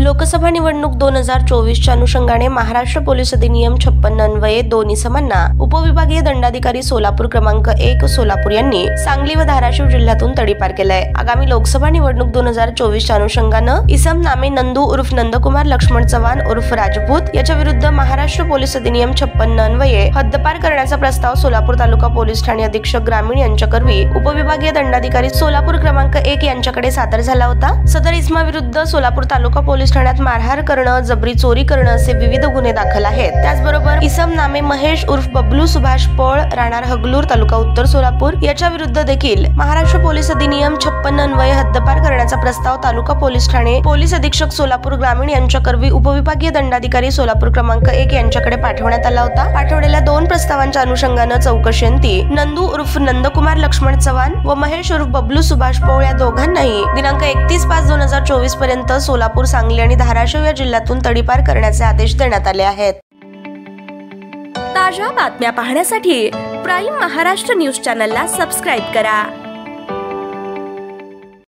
लोकसभा निवडणूक 2024च्या अनुषंगाने महाराष्ट्र पोलीस अधिनियम 56 अन्वये दोन इसमांना उपविभागीय दंडाधिकारी सोलापूर क्रमांक 1 सोलापूर यांनी सांगली व धाराशिव जिल्ह्यातून तडीपार केलाय। आगामी लोकसभा निवडणूक 2024च्या अनुषंगाने इसम नामे नंदू उर्फ नंदकुमार लक्ष्मण चव्हाण उर्फ राजपूत याच्या विरुद्ध महाराष्ट्र पोलीस अधिनियम 56 अन्वये हद्दपार करण्याचा प्रस्ताव सोलापूर तालुका पोलीस ठाणे अधीक्षक ग्रामीण यांच्याकरवी उपविभागीय दंडाधिकारी सोलापूर क्रमांक 1 यांच्याकडे सादर झाला होता। सदर इसमा विरुद्ध सोलापूर तालुका पोलीस ठाण्यात मारहाण करणं, जबरी चोरी करणं असे विविध गुन्हे दाखल आहेत। त्याचबरोबर इसम नामे महेश उर्फ बबलू सुभाष पोळ राहणार हगलूर तालुका उत्तर सोलापूर याच्या विरुद्ध देखील महाराष्ट्र पोलीस अधिनियम 56 अन्वये हद्दपार करण्याचा प्रस्ताव तालुका पोलीस ठाणे पोलीस अधीक्षक सोलापूर ग्रामीण यांच्याकरवी उपविभागीय दंडाधिकारी सोलापूर क्रमांक 1 यांच्याकडे पाठवण्यात आला होता। पाठवलेल्या दोन प्रस्तावांच्या अनुषंगाने चौकशीअंती नंदू उर्फ नंदकुमार लक्ष्मण चव्हाण व महेश उर्फ बबलू सुभाष पोळ या दोघांनाही दिनांक 31/5/2024 पर्यंत सोलापूर, सांगली आणि धाराशिव या जिल्ह्यातून तडीपार करण्याचे आदेश देण्यात आले आहेत। ताज्या बातम्या पाहण्यासाठी प्राईम महाराष्ट्र न्यूज चॅनलला सबस्क्राईब करा।